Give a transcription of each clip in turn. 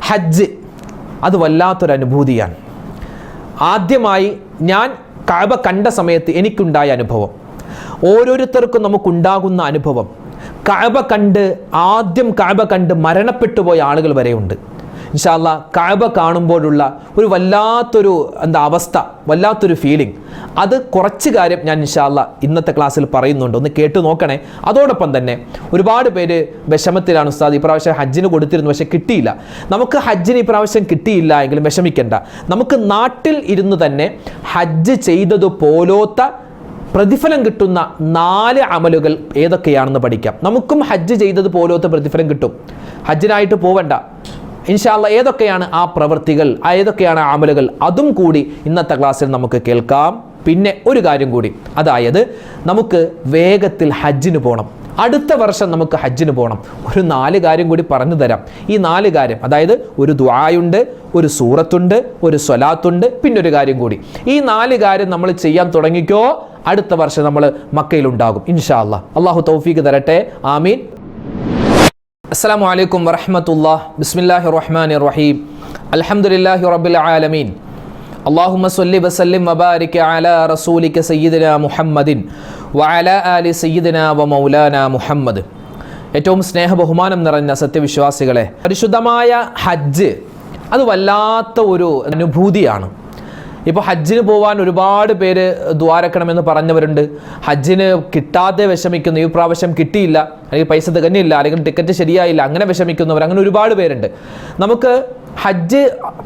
ഹജ്ജ് അത് വല്ലാത്തൊരനുഭൂതിയാണ്. ആദ്യമായി ഞാൻ കഅബ കണ്ട സമയത്ത് എനിക്കുണ്ടായ അനുഭവം, ഓരോരുത്തർക്കും നമുക്കുണ്ടാകുന്ന അനുഭവം, ആദ്യം കഅബ കണ്ട് മരണപ്പെട്ടു പോയ ആളുകൾ വരെയുണ്ട്. ഇൻഷാ അല്ലാഹ് കഅബ കാണുമ്പോഴുള്ള ഒരു വല്ലാത്തൊരു അവസ്ഥ, വല്ലാത്തൊരു ഫീലിംഗ്, അത് കുറച്ച് കാര്യം ഞാൻ ഇൻഷാ അല്ലാഹ് ഇന്നത്തെ ക്ലാസ്സിൽ പറയുന്നുണ്ട്, ഒന്ന് കേട്ടു നോക്കണേ. അതോടൊപ്പം തന്നെ ഒരുപാട് പേര് വിഷമത്തിലാണ്, ഉസ്താദ് ഇപ്രാവശ്യം ഹജ്ജിന് കൊടുത്തിരുന്നു പക്ഷെ കിട്ടിയില്ല. നമുക്ക് ഹജ്ജിന് ഇപ്രാവശ്യം കിട്ടിയില്ല എങ്കിലും വിഷമിക്കേണ്ട. നമുക്ക് നാട്ടിൽ ഇരുന്ന് തന്നെ ഹജ്ജ് ചെയ്തതുപോലത്തെ പ്രതിഫലം കിട്ടുന്ന 4 അമലുകൾ ഏതൊക്കെയാണെന്ന് പഠിക്കാം. നമുക്കും ഹജ്ജ് ചെയ്തതുപോലത്തെ പ്രതിഫലം കിട്ടും, ഹജ്ജിനായിട്ട് പോവണ്ട. ഇൻഷാ അല്ലാഹ് ഏതൊക്കെയാണ് ആ പ്രവൃത്തികൾ, ഏതൊക്കെയാണ് ആ അമലുകൾ, അതും കൂടി ഇന്നത്തെ ക്ലാസ്സിൽ നമുക്ക് കേൾക്കാം. പിന്നെ ഒരു കാര്യം കൂടി, അതായത് നമുക്ക് വേഗത്തിൽ ഹജ്ജിന് പോകണം. അടുത്ത വർഷം നമുക്ക് ഹജ്ജിന് പോകണം. ഒരു 4 കാര്യം കൂടി പറഞ്ഞു തരാം. ഈ 4 കാര്യം, അതായത് ഒരു ദുആയുണ്ട്, ഒരു സൂറത്തുണ്ട്, ഒരു സ്വലാത്തുണ്ട്, പിന്നെ ഒരു കാര്യം കൂടി. ഈ 4 കാര്യം നമ്മൾ ചെയ്യാൻ തുടങ്ങിക്കോ, അടുത്ത വർഷം നമ്മൾ മക്കയിലുണ്ടാകും ഇൻഷാ അല്ലാഹ്. അല്ലാഹു തൗഫീഖ് തരട്ടെ, ആമീൻ. അസ്സലാമു അലൈക്കും വറഹ്മത്തുള്ളാഹി. ബിസ്മില്ലാഹിർ റഹ്മാനിർ റഹീം. അൽഹംദുലില്ലാഹി റബ്ബിൽ ആലമീൻ. അല്ലാഹുമ്മ സ്വല്ലി വസല്ലിം വബാരിക് അലാ റസൂലിക സയ്യിദിനാ മുഹമ്മദിൻ വഅലാ ആലി സയ്യിദിനാ വമൗലാനാ മുഹമ്മദ്. ഏറ്റവും സ്നേഹ ബഹുമാനം നിറഞ്ഞ സത്യവിശ്വാസികളെ, പരിശുദ്ധമായ ഹജ്ജ് അത് വല്ലാത്ത ഒരു അനുഭൂതിയാണ്. ഇപ്പോൾ ഹജ്ജിന് പോകാൻ ഒരുപാട് പേര് ദ്വാരക്കണമെന്ന് പറഞ്ഞവരുണ്ട്. ഹജ്ജിന് കിട്ടാതെ വിഷമിക്കുന്നു, ഈ പ്രാവശ്യം കിട്ടിയില്ല, അല്ലെങ്കിൽ പൈസ തികഞ്ഞില്ല, അല്ലെങ്കിൽ ടിക്കറ്റ് ശരിയായില്ല, അങ്ങനെ വിഷമിക്കുന്നവർ, അങ്ങനെ ഒരുപാട് പേരുണ്ട്. നമുക്ക് ഹജ്ജ്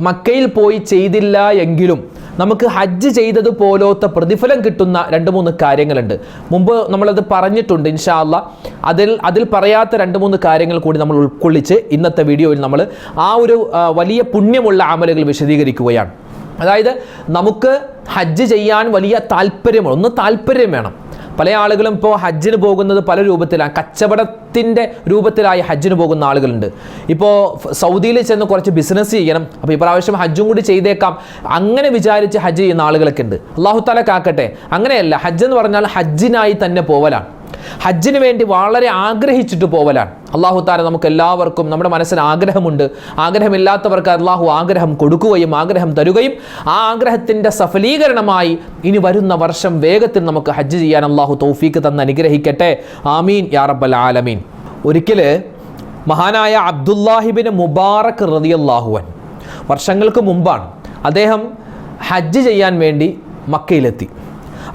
മക്കയിൽ പോയി ചെയ്തില്ല എങ്കിലും നമുക്ക് ഹജ്ജ് ചെയ്തതുപോലത്തെ പ്രതിഫലം കിട്ടുന്ന 2-3 കാര്യങ്ങളുണ്ട്. മുമ്പ് നമ്മളത് പറഞ്ഞിട്ടുണ്ട്. ഇൻഷാ അല്ലാഹ് അതിൽ പറയാത്ത 2-3 കാര്യങ്ങൾ കൂടി നമ്മൾ ഉൾക്കൊള്ളിച്ച് ഇന്നത്തെ വീഡിയോയിൽ നമ്മൾ ആ ഒരു വലിയ പുണ്യമുള്ള അമലുകൾ വിശദീകരിക്കുകയാണ്. അതായത് നമുക്ക് ഹജ്ജ് ചെയ്യാൻ വലിയ താല്പര്യമാണ്, ഒന്ന് താല്പര്യം വേണം. പല ആളുകളും ഇപ്പോൾ ഹജ്ജിന് പോകുന്നത് പല രൂപത്തിലാണ്, കച്ചവടത്തിൻ്റെ രൂപത്തിലായി ഹജ്ജിന് പോകുന്ന ആളുകളുണ്ട്. ഇപ്പോൾ സൗദിയിൽ ചെന്ന് കുറച്ച് ബിസിനസ് ചെയ്യണം, അപ്പോൾ ഇപ്രാവശ്യം ഹജ്ജും കൂടി ചെയ്തേക്കാം, അങ്ങനെ വിചാരിച്ച് ഹജ്ജ് ചെയ്യുന്ന ആളുകളൊക്കെ ഉണ്ട്. അല്ലാഹു തആല കാക്കട്ടെ. അങ്ങനെയല്ല, ഹജ്ജ് എന്ന് പറഞ്ഞാൽ ഹജ്ജിനായി തന്നെ പോവലാണ്, ഹജ്ജിന് വേണ്ടി വളരെ ആഗ്രഹിച്ചിട്ട് പോവലാണ്. അല്ലാഹു തആല നമുക്ക് എല്ലാവർക്കും, നമ്മുടെ മനസ്സിന് ആഗ്രഹമുണ്ട്, ആഗ്രഹമില്ലാത്തവർക്ക് അല്ലാഹു ആഗ്രഹം കൊടുക്കുകയും ആഗ്രഹം തരുകയും ആ ആഗ്രഹത്തിൻ്റെ സഫലീകരണമായി ഇനി വരുന്ന വർഷം വേഗത്തിൽ നമുക്ക് ഹജ്ജ് ചെയ്യാൻ അല്ലാഹു തൗഫീഖ് തന്ന് അനുഗ്രഹിക്കട്ടെ, ആമീൻ യാ റബ്ബൽ ആലമീൻ. ഒരിക്കൽ മഹാനായ അബ്ദുല്ലാഹിബ്നു മുബാറക് റളിയല്ലാഹു അൻഹു, വർഷങ്ങൾക്ക് മുമ്പാണ്, അദ്ദേഹം ഹജ്ജ് ചെയ്യാൻ വേണ്ടി മക്കയിലെത്തി.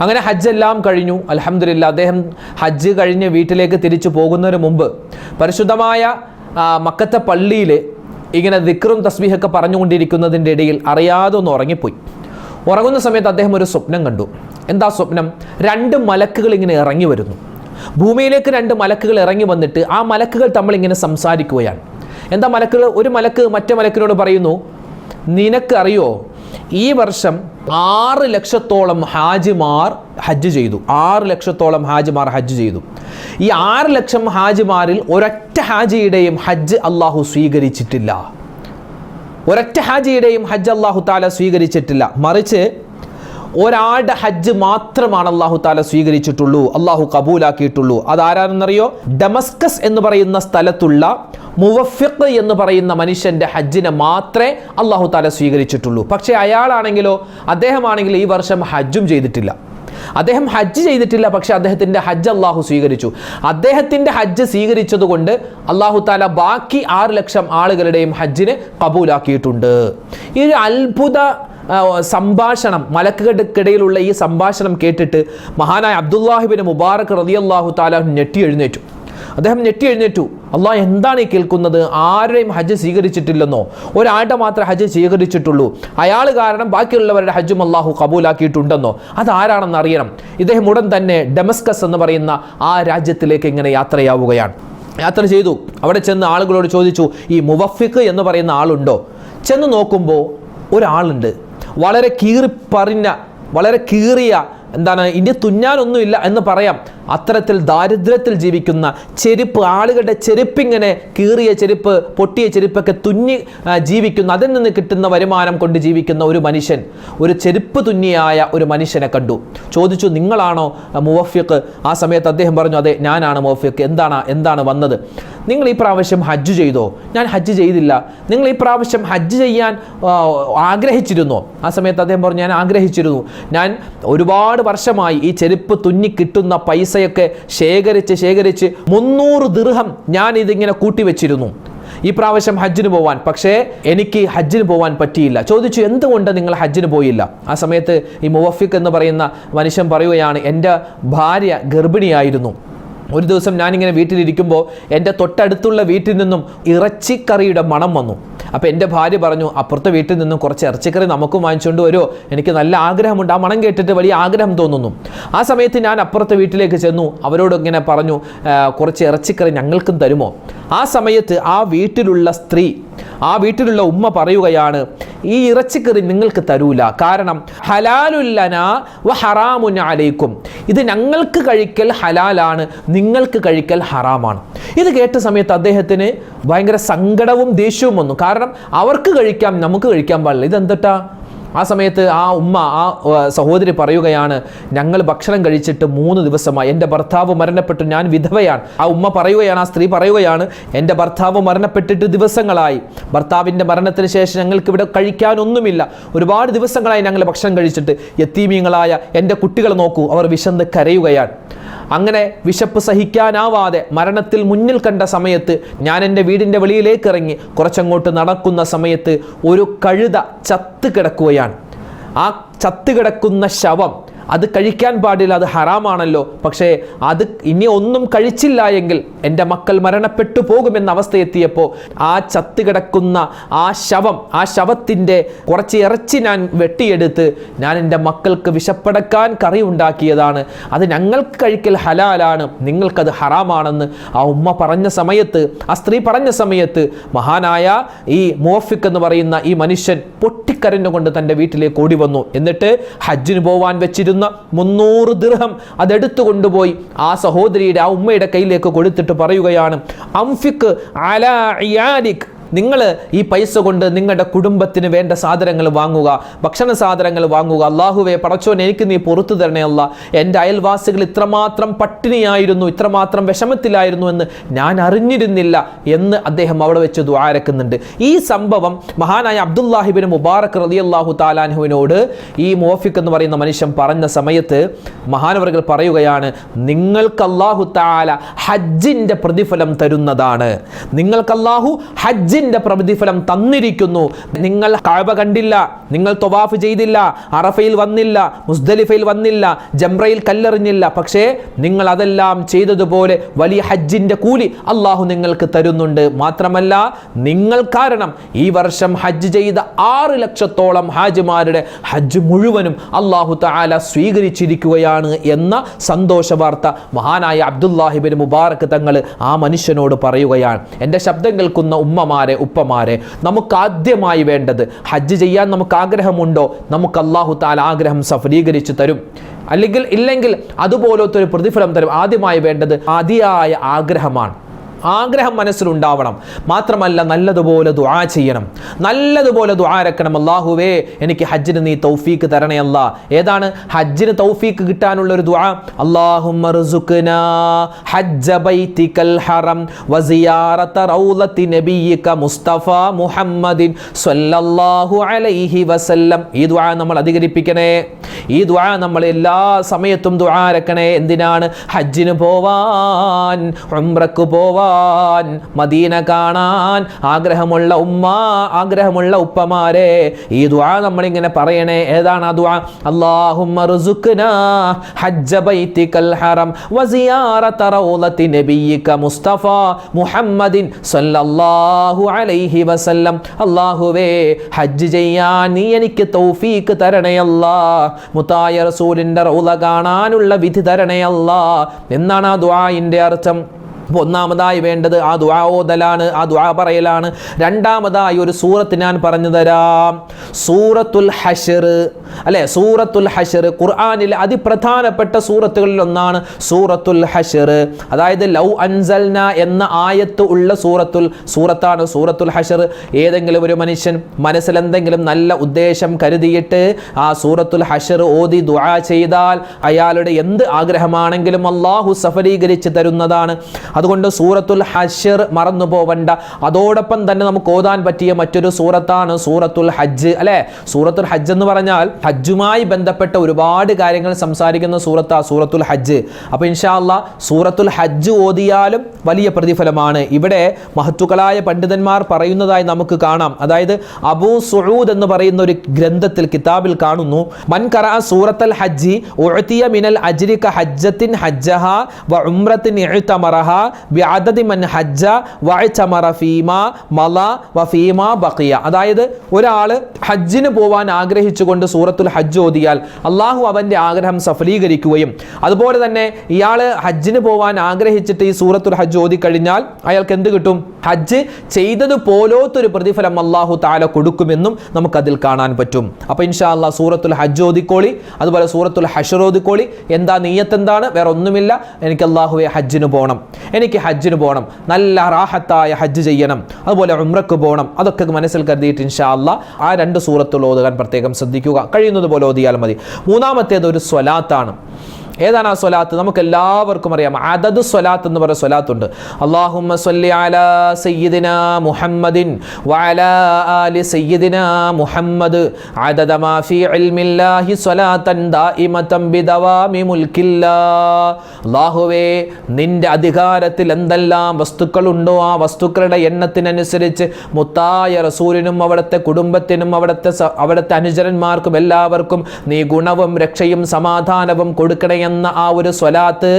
അങ്ങനെ ഹജ്ജ് എല്ലാം കഴിഞ്ഞു, അൽഹംദുലില്ലാ. അദ്ദേഹം ഹജ്ജ് കഴിഞ്ഞ് വീട്ടിലേക്ക് തിരിച്ചു പോകുന്നതിന് മുമ്പ് പരിശുദ്ധമായ മക്കത്തെ പള്ളിയിൽ ഇങ്ങനെ ദിക്റും തസ്ബീഹൊക്കെ പറഞ്ഞുകൊണ്ടിരിക്കുന്നതിൻ്റെ ഇടയിൽ അറിയാതെ ഒന്ന് ഉറങ്ങിപ്പോയി. ഉറങ്ങുന്ന സമയത്ത് അദ്ദേഹം ഒരു സ്വപ്നം കണ്ടു. എന്താ സ്വപ്നം? 2 മലക്കുകൾ ഇങ്ങനെ ഇറങ്ങി വരുന്നു. ഭൂമിയിലേക്ക് 2 മലക്കുകൾ ഇറങ്ങി വന്നിട്ട് ആ മലക്കുകൾ തമ്മിലിങ്ങനെ സംസാരിക്കുകയാണ്. എന്താ മലക്കുകൾ? ഒരു മലക്ക് മറ്റേ മലക്കിനോട് പറയുന്നു, നിനക്ക് അറിയോ, ഈ വർഷം 6 ലക്ഷത്തോളം ഹാജിമാർ ഹജ്ജ് ചെയ്തു. 6 ലക്ഷത്തോളം ഹാജിമാർ ഹജ്ജ് ചെയ്തു. ഈ 6 ലക്ഷം ഹാജിമാരിൽ ഒരൊറ്റ ഹാജിയുടെയും ഹജ്ജ് അല്ലാഹു സ്വീകരിച്ചിട്ടില്ല. ഒരൊറ്റ ഹാജിയുടെയും ഹജ്ജ് അല്ലാഹു തആല സ്വീകരിച്ചിട്ടില്ല. മറിച്ച് ഒരാളുടെ ഹജ്ജ് മാത്രമാണ് അല്ലാഹു തആല സ്വീകരിച്ചിട്ടുള്ളൂ, അല്ലാഹു കബൂലാക്കിയിട്ടുള്ളൂ. അതാരാണെന്നറിയോ? ഡമസ്കസ് എന്ന് പറയുന്ന സ്ഥലത്തുള്ള മുവഫിഖ് എന്ന് പറയുന്ന മനുഷ്യന്റെ ഹജ്ജിനെ മാത്രമേ അല്ലാഹു തആല സ്വീകരിച്ചിട്ടുള്ളൂ. പക്ഷേ അയാളാണെങ്കിലോ, അദ്ദേഹമാണെങ്കിൽ ഈ വർഷം ഹജ്ജും ചെയ്തിട്ടില്ല. അദ്ദേഹം ഹജ്ജ് ചെയ്തിട്ടില്ല, പക്ഷെ അദ്ദേഹത്തിന്റെ ഹജ്ജ് അല്ലാഹു സ്വീകരിച്ചു. അദ്ദേഹത്തിന്റെ ഹജ്ജ് സ്വീകരിച്ചതുകൊണ്ട് അല്ലാഹു തആല ബാക്കി 6 ലക്ഷം ആളുകളുടെയും ഹജ്ജിനെ കബൂലാക്കിയിട്ടുണ്ട്. ഈ ഒരു അത്ഭുത സംഭാഷണം, മലക്കുകൾക്കിടയിലുള്ള ഈ സംഭാഷണം കേട്ടിട്ട് മഹാനായ അബ്ദുല്ലാഹിബ്നു മുബാറക് റളിയല്ലാഹു തആല ഞെട്ടി എഴുന്നേറ്റു. അദ്ദേഹം ഞെട്ടി എഴുന്നേറ്റു. അല്ലാഹ്, എന്താണ് ഈ കേൾക്കുന്നത്? ആരുടെയും ഹജ്ജ് സ്വീകരിച്ചിട്ടില്ലെന്നോ? ഒരാളുടെ മാത്രമേ ഹജ്ജ് സ്വീകരിച്ചിട്ടുള്ളൂ, അയാൾ കാരണം ബാക്കിയുള്ളവരുടെ ഹജ്ജും അല്ലാഹു കബൂലാക്കിയിട്ടുണ്ടെന്നോ? അതാരാണെന്ന് അറിയണം. ഇദ്ദേഹം ഉടൻ തന്നെ ഡമസ്കസ് എന്ന് പറയുന്ന ആ രാജ്യത്തിലേക്ക് ഇങ്ങനെ യാത്രയാവുകയാണ്. യാത്ര ചെയ്തു. അവിടെ ചെന്ന് ആളുകളോട് ചോദിച്ചു, ഈ മുവഫിഖ് എന്ന് പറയുന്ന ആളുണ്ടോ? ചെന്ന് നോക്കുമ്പോൾ ഒരാളുണ്ട്, വളരെ കീറിയ ഇനി തുന്നാനൊന്നുമില്ല എന്ന് പറയാം, അത്തരത്തിൽ ദാരിദ്ര്യത്തിൽ ജീവിക്കുന്ന, ചെരുപ്പ്, ആളുകളുടെ ചെരുപ്പിങ്ങനെ കീറിയ ചെരുപ്പ്, പൊട്ടിയ ചെരുപ്പൊക്കെ തുന്നി ജീവിക്കുന്ന, അതിൽ നിന്ന് കിട്ടുന്ന വരുമാനം കൊണ്ട് ജീവിക്കുന്ന ഒരു മനുഷ്യൻ, ഒരു ചെരുപ്പ് തുന്നിയായ ഒരു മനുഷ്യനെ കണ്ടു. ചോദിച്ചു, നിങ്ങളാണോ മുവഫിഖ്? ആ സമയത്ത് അദ്ദേഹം പറഞ്ഞു, അതെ, ഞാനാണ് മുവഫിഖ്. എന്താണ് വന്നത്? നിങ്ങൾ ഈ പ്രാവശ്യം ഹജ്ജ് ചെയ്തോ? ഞാൻ ഹജ്ജ് ചെയ്തില്ല. നിങ്ങൾ ഈ പ്രാവശ്യം ഹജ്ജ് ചെയ്യാൻ ആഗ്രഹിച്ചിരുന്നോ? ആ സമയത്ത് അദ്ദേഹം പറഞ്ഞു, ഞാൻ ആഗ്രഹിച്ചിരുന്നു. ഞാൻ ഒരുപാട് വർഷമായി ഈ ചെരുപ്പ് തുന്നി കിട്ടുന്ന പൈസയൊക്കെ ശേഖരിച്ച് 300 ദിർഹം ഞാൻ ഇതിങ്ങനെ കൂട്ടിവെച്ചിരുന്നു ഈ പ്രാവശ്യം ഹജ്ജിന് പോവാൻ. പക്ഷേ എനിക്ക് ഹജ്ജിന് പോവാൻ പറ്റിയില്ല. ചോദിച്ചു, എന്തുകൊണ്ട് നിങ്ങൾ ഹജ്ജിന് പോയില്ല? ആ സമയത്ത് ഈ മുവഫിഖ് എന്ന് പറയുന്ന മനുഷ്യൻ പറയുകയാണ്, എൻ്റെ ഭാര്യ ഗർഭിണിയായിരുന്നു. ഒരു ദിവസം ഞാനിങ്ങനെ വീട്ടിലിരിക്കുമ്പോൾ എൻ്റെ തൊട്ടടുത്തുള്ള വീട്ടിൽ നിന്നും ഇറച്ചിക്കറിയുടെ മണം വന്നു. അപ്പോൾ എൻ്റെ ഭാര്യ പറഞ്ഞു, അപ്പുറത്തെ വീട്ടിൽ നിന്നും കുറച്ച് ഇറച്ചിക്കറി നമുക്കും വാങ്ങിച്ചുകൊണ്ട് വരുമോ? എനിക്ക് നല്ല ആഗ്രഹമുണ്ട്. ആ മണം കേട്ടിട്ട് വലിയ ആഗ്രഹം തോന്നുന്നു. ആ സമയത്ത് ഞാൻ അപ്പുറത്തെ വീട്ടിലേക്ക് ചെന്നു. അവരോട് ഇങ്ങനെ പറഞ്ഞു, കുറച്ച് ഇറച്ചിക്കറി ഞങ്ങൾക്കും തരുമോ? ആ സമയത്ത് ആ വീട്ടിലുള്ള സ്ത്രീ, ആ വീട്ടിലുള്ള ഉമ്മ പറയുകയാണ്, ഈ ഇറച്ചിക്കറി നിങ്ങൾക്ക് തരൂല. കാരണം ഹലാലുല്ലനാ വ ഹറാമുൻ അലൈക്കും. ഇത് ഞങ്ങൾക്ക് കഴിക്കൽ ഹലാലാണ്, നിങ്ങൾക്ക് കഴിക്കൽ ഹറാമാണ്. ഇത് കേട്ട സമയത്ത് അദ്ദേഹത്തിന് ഭയങ്കര സങ്കടവും ദേഷ്യവും വന്നു. കാരണം അവർക്ക് കഴിക്കാം, നമുക്ക് കഴിക്കാൻ പാടില്ല. ഇതെന്തട്ടാ? ആ സമയത്ത് ആ ഉമ്മ, ആ സഹോദരി പറയുകയാണ്, ഞങ്ങൾ ഭക്ഷണം കഴിച്ചിട്ട് 3 ദിവസമായി. എൻ്റെ ഭർത്താവ് മരണപ്പെട്ടു, ഞാൻ വിധവയാണ്. ആ ഉമ്മ പറയുകയാണ്, ആ സ്ത്രീ പറയുകയാണ്, എൻ്റെ ഭർത്താവ് മരണപ്പെട്ടിട്ട് ദിവസങ്ങളായി. ഭർത്താവിൻ്റെ മരണത്തിന് ശേഷം ഞങ്ങൾക്ക് ഇവിടെ കഴിക്കാനൊന്നുമില്ല. ഒരുപാട് ദിവസങ്ങളായി ഞങ്ങൾ ഭക്ഷണം കഴിച്ചിട്ട്. യത്തീമീങ്ങളായ എൻ്റെ കുട്ടികൾ നോക്കൂ, അവർ വിശന്ന് കരയുകയാണ്. അങ്ങനെ വിശപ്പ് സഹിക്കാനാവാതെ മരണത്തിൽ മുന്നിൽ കണ്ട സമയത്ത് ഞാൻ എൻ്റെ വീടിൻ്റെ വെളിയിലേക്ക് ഇറങ്ങി. കുറച്ചങ്ങോട്ട് നടക്കുന്ന സമയത്ത് ഒരു കഴുത ചത്ത് കിടക്കുകയാണ്. ആ ചത്ത് കിടക്കുന്ന ശവം, അത് കഴിക്കാൻ പാടില്ല, അത് ഹറാമാണല്ലോ. പക്ഷേ അത് ഇനി ഒന്നും കഴിച്ചില്ല എങ്കിൽ എൻ്റെ മക്കൾ മരണപ്പെട്ടു പോകുമെന്ന അവസ്ഥയെത്തിയപ്പോൾ ആ ചത്ത് കിടക്കുന്ന ആ ശവത്തിൻ്റെ കുറച്ച് ഇറച്ചി ഞാൻ വെട്ടിയെടുത്ത് ഞാൻ എൻ്റെ മക്കൾക്ക് വിശപ്പടക്കാൻ കറി ഉണ്ടാക്കിയതാണ്. അത് ഞങ്ങൾക്ക് കഴിക്കൽ ഹലാലാണ്, നിങ്ങൾക്കത് ഹറാമാണെന്ന് ആ ഉമ്മ പറഞ്ഞ സമയത്ത്, ആ സ്ത്രീ പറഞ്ഞ സമയത്ത്, മഹാനായ ഈ മുവഫിഖ് എന്ന് പറയുന്ന ഈ മനുഷ്യൻ പൊട്ടിക്കരഞ്ഞുകൊണ്ട് തൻ്റെ വീട്ടിലേക്ക് ഓടി വന്നു. എന്നിട്ട് ഹജ്ജിന് പോവാൻ വെച്ചിരുന്നു 300 ദിർഹം അതെടുത്തു കൊണ്ടുപോയി ആ സഹോദരിയുടെ, ആ ഉമ്മയുടെ കയ്യിലേക്ക് കൊടുത്തിട്ട് പറയുകയാണ്, അംഫിഖ് അലാ ഇയാലിക്. നിങ്ങൾ ഈ പൈസ കൊണ്ട് നിങ്ങളുടെ കുടുംബത്തിന് വേണ്ട സാധനങ്ങൾ വാങ്ങുക, ഭക്ഷണ സാധനങ്ങൾ വാങ്ങുക. അല്ലാഹുവേ പടച്ചോൻ, എനിക്ക് നീ പുറത്തു തരണേ അല്ലാ. എൻ്റെ അയൽവാസികൾ ഇത്രമാത്രം പട്ടിണിയായിരുന്നു, ഇത്രമാത്രം വിഷമത്തിലായിരുന്നു എന്ന് ഞാൻ അറിഞ്ഞിരുന്നില്ല എന്ന് അദ്ദേഹം അവിടെ വെച്ച് ദുആരക്കുന്നുണ്ട്. ഈ സംഭവം മഹാനായ അബ്ദുല്ലാഹി ഇബ്നു മുബാറക് റളിയല്ലാഹു തആല അൻഹുവിനോട് ഈ മുവഫിഖ് എന്ന് പറയുന്ന മനുഷ്യൻ പറഞ്ഞ സമയത്ത് മഹാനവറുകൾ പറയുകയാണ്, നിങ്ങൾക്ക് അല്ലാഹു തആല ഹജ്ജിൻ്റെ പ്രതിഫലം തരുന്നതാണ്. നിങ്ങൾക്ക് അല്ലാഹു ഹജ്ജിൻ്റെ പ്രതിഫലം തന്നിരിക്കുന്നു. നിങ്ങൾ കഅബ കണ്ടില്ല, നിങ്ങൾ തവാഫ് ചെയ്തില്ല, അറഫയിൽ വന്നില്ല, മുസ്ദലിഫയിൽ വന്നില്ല, ജംറയിൽ കല്ലെറിഞ്ഞില്ല. പക്ഷേ നിങ്ങൾ അതെല്ലാം ചെയ്തതുപോലെ വലിയ ഹജ്ജിൻ്റെ കൂലി അള്ളാഹു നിങ്ങൾക്ക് തരുന്നുണ്ട്. മാത്രമല്ല, നിങ്ങൾ കാരണം ഈ വർഷം ഹജ്ജ് ചെയ്ത 6 ലക്ഷത്തോളം ഹാജിമാരുടെ ഹജ്ജ് മുഴുവനും അള്ളാഹു തആല സ്വീകരിച്ചിരിക്കുകയാണ് എന്ന സന്തോഷ വാർത്ത മഹാനായ അബ്ദുല്ലാഹി ഇബ്നു മുബാറക് തങ്ങൾ ആ മനുഷ്യനോട് പറയുകയാണ്. എൻ്റെ ശബ്ദം കേൾക്കുന്ന ഉമ്മമാരെ, ഉപ്പമാരെ, നമുക്ക് ആദ്യമായി വേണ്ടത്, ഹജ്ജ് ചെയ്യാൻ നമുക്ക് ആഗ്രഹമുണ്ടോ? നമുക്ക് അല്ലാഹു തആല ആഗ്രഹം സഫലീകരിച്ചു തരും. ഇല്ലെങ്കിൽ അതുപോലത്തെ ഒരു പ്രതിഫലം തരും. ആദ്യമായി വേണ്ടത് അതിയായ ആഗ്രഹമാണ്. ആഗ്രഹം മനസ്സിലുണ്ടാവണം. മാത്രമല്ല, നല്ലതുപോലെ ദുആ ചെയ്യണം, നല്ലതുപോലെ ദുആ ഇറക്കണം. അല്ലാഹുവേ, എനിക്ക് ഹജ്ജിന് നീ തൗഫീക്ക് തരണേ അല്ലാ. ഏതാണ് ഹജ്ജിന് തൗഫീക്ക് കിട്ടാനുള്ള ഒരു ദുആ? അല്ലാഹുമ്മ ർസുഖ്നാ ഹജ്ജ ബൈതികൽ ഹറം വസിയാറത റൗളതി നബിയിക മുസ്തഫ മുഹമ്മദിൻ സ്വല്ലല്ലാഹു അലൈഹി വസല്ലം. ഈ ദുആ നമ്മൾ അധികരിപ്പിക്കണേ. ഈ ദുആ നമ്മൾ എല്ലാ സമയത്തും ദുആ ഇറക്കണേ. എന്തിനാണ്? ഹജ്ജിന് പോവാൻ, ഉംറക്ക് പോവാൻ, മദീന കാണാൻ ആഗ്രഹമുള്ള ഉമ്മ, ആഗ്രഹമുള്ള ഉപ്പമാരെ, ഈ ദുആ നമ്മളിങ്ങനെ പറയണേ. ഏതാണ് ആ ദുആ? അല്ലാഹുമ്മ ർസുഖ്നാ ഹജ്ജ ബൈതികൽ ഹറം വസിയാറത റൗളതി നബിയിക മുസ്തഫ മുഹമ്മദിൻ സ്വല്ലല്ലാഹു അലൈഹി വസല്ലം. അല്ലാഹുവേ, ഹജ്ജ് ചെയ്യാൻ നീ എനിക്ക് തൗഫീക്ക് തരണേ അല്ലാ. മുത്തായ റസൂലിന്റെ റൗള കാണാനുള്ള വിധി തരണേ അല്ലാ എന്നാണ് ആ ദുആഇന്റെ അർത്ഥം. ഒന്നാമതായി വേണ്ടത് ആ ദുആ ഓതലാണ്, ആ ദുആ പറയലാണ്. രണ്ടാമതായി ഒരു സൂറത്ത് ഞാൻ പറഞ്ഞു തരാം. സൂറത്തുൽ ഹശ്ർ. അല്ലെ, സൂറത്തുൽ ഹശ്ർ ഖുർആനിലെ അതിപ്രധാനപ്പെട്ട സൂറത്തുകളിൽ ഒന്നാണ് സൂറത്തുൽ ഹശ്ർ. അതായത് ലൗ അൻസൽന എന്ന ആയത്ത് ഉള്ള സൂറത്താണ് സൂറത്തുൽ ഹശ്ർ. ഏതെങ്കിലും ഒരു മനുഷ്യൻ മനസ്സിൽ എന്തെങ്കിലും നല്ല ഉദ്ദേശം കരുതിയിട്ട് ആ സൂറത്തുൽ ഹശ്ർ ഓതി ദുആ ചെയ്താൽ അയാളുടെ എന്ത് ആഗ്രഹമാണെങ്കിലും അല്ലാഹു സഫലീകരിച്ച് തരുന്നതാണ്. അതുകൊണ്ട് സൂറത്തുൽ ഹശ്ർ മറന്നു പോവണ്ട. അതോടൊപ്പം തന്നെ നമുക്ക് ഓതാൻ പറ്റിയ മറ്റൊരു സൂറത്താണ് സൂറത്തുൽ ഹജ്ജ്. അല്ലെ, സൂറത്തുൽ ഹജ്ജ് എന്ന് പറഞ്ഞാൽ ഹജ്ജുമായി ബന്ധപ്പെട്ട ഒരുപാട് കാര്യങ്ങൾ സംസാരിക്കുന്ന സൂറത്തുൽ ഹജ്ജ്. അപ്പൊ ഇൻഷാ അല്ലാഹ് സൂറത്തുൽ ഹജ്ജ് ഓതിയാലും വലിയ പ്രതിഫലമാണ്. ഇവിടെ മഹത്തുക്കളായ പണ്ഡിതന്മാർ പറയുന്നതായി നമുക്ക് കാണാം. അതായത് അബൂ സുഊദ് എന്ന് പറയുന്ന ഒരു ഗ്രന്ഥത്തിൽ കിതാബിൽ കാണുന്നു, മൻ ഖറഅ സൂറത്തുൽ ഹജ്ജി ഉഅതിയ മിനൽ അജ്രി കഹജ്ജത്തിൻ ഹജ്ജഹാ വ ഉംറത്തിൻ ഇഅ്തമറഹാ ബിഅദദി മൻ ഹജ്ജ വഅ്തമറ ഫീമാ മളാ വ ഫീമാ ബഖിയ. അതായത് ഒരാൾ ഹജ്ജിന് പോവാൻ ആഗ്രഹിച്ചുകൊണ്ട് സൂറത്തുൽ ഹജ്ജ് ഓതിയാൽ അള്ളാഹു അവന്റെ ആഗ്രഹം സഫലീകരിക്കുകയും അതുപോലെ തന്നെ ഇയാൾ ഹജ്ജിന് പോവാൻ ആഗ്രഹിച്ചിട്ട് ഈ സൂറത്തുൽ ഹജ്ജ് ഓതി കഴിഞ്ഞാൽ അയാൾക്ക് എന്ത് കിട്ടും? ഹജ്ജ് ചെയ്തതുപോലത്തൊരു പ്രതിഫലം അല്ലാഹു തആല കൊടുക്കുമെന്നും നമുക്കതിൽ കാണാൻ പറ്റും. അപ്പോൾ ഇൻഷാ അല്ലാഹ് സൂറത്തുൽ ഹജ്ജ് ഓതിക്കോളി, അതുപോലെ സൂറത്തുൽ ഹശ്ർ ഓതിക്കോളി. എന്താ നിയ്യത്ത്? എന്താണ്? വേറെ ഒന്നുമില്ല, എനിക്ക് അല്ലാഹുവേ ഹജ്ജിന് പോകണം, എനിക്ക് ഹജ്ജിന് പോകണം, നല്ല റാഹത്തായ ഹജ്ജ് ചെയ്യണം, അതുപോലെ ഉംറക്ക് പോകണം. അതൊക്കെ മനസ്സിൽ കരുതിയിട്ട് ഇൻഷാ അല്ലാഹ് ആ 2 സൂറത്തുകൾ ഓതാൻ പ്രത്യേകം ശ്രദ്ധിക്കുക. കഴിയുന്നത് പോലെ ഓതിയാൽ മതി. മൂന്നാമത്തേത് ഒരു സ്വലാത്താണ്. ഏതാണ് ആ സ്വലാത്ത്? നമുക്ക് എല്ലാവർക്കും അറിയാം. അദദ് സ്വലാത്ത് എന്ന് പറയുന്ന സ്വലാത്തുണ്ട്. അല്ലാഹുമ്മ സ്വല്ലി അലാ സയ്യിദിനാ മുഹമ്മദിൻ വഅലാ ആലി സയ്യിദിനാ മുഹമ്മദ് അദദ മാ ഫീ ഇൽമില്ലാഹി സ്വലാത്തൻ ദായിമതൻ ബിദവാമി മുൽക്കില്ലാഹ്. അല്ലാഹുവേ, നിന്റെ അധികാരത്തിൽ എന്തെല്ലാം വസ്തുക്കളുണ്ടോ ആ വസ്തുക്കളുടെ എണ്ണത്തിനനുസരിച്ച് മുത്തായ റസൂലിനും അവിടുത്തെ കുടുംബത്തിനും അവിടുത്തെ അനുചരന്മാർക്കും എല്ലാവർക്കും നീ ഗുണവും രക്ഷയും സമാധാനവും കൊടുക്കണേ എന്ന ആ ഒരു സ്വലാത്ത്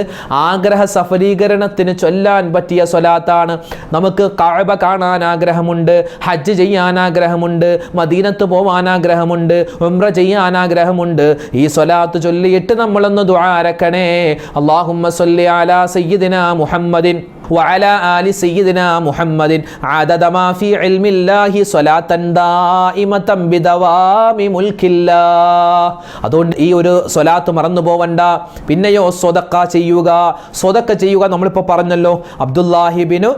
ആഗ്രഹ സഫലീകരണത്തിന് ചൊല്ലാൻ പറ്റിയ സ്വലാത്താണ്. നമുക്ക് കഅബ കാണാൻ ആഗ്രഹമുണ്ട്, ഹജ്ജ് ചെയ്യാൻ ആഗ്രഹമുണ്ട്, മദീനത്ത് പോവാൻ ആഗ്രഹമുണ്ട്, ഉംറ ചെയ്യാൻ ആഗ്രഹമുണ്ട്. ഈ സ്വലാത്ത് ചൊല്ലിയിട്ട് നമ്മളൊന്ന് ദുആ അരക്കണേ. അല്ലാഹുമ്മ സ്വല്ലി അലാ സയ്യിദിനാ മുഹമ്മദിൻ വഅലാ ആലി സയ്യിദിനാ മുഹമ്മദിൻ അദദ മാ ഫീ ഇൽമില്ലാഹി സ്വലാത്തൻ ദായിമതൻ ബിദവാമി മുൽക്കില്ലാഹ്. അതുകൊണ്ട് ഈ ഒരു സ്വലാത്ത് മറന്നു പോവണ്ട. പിന്നെയോ സ്വതക്ക ചെയ്യുക. നമ്മളിപ്പോൾ പറഞ്ഞല്ലോ, അബ്ദുല്ലാഹി ബിനു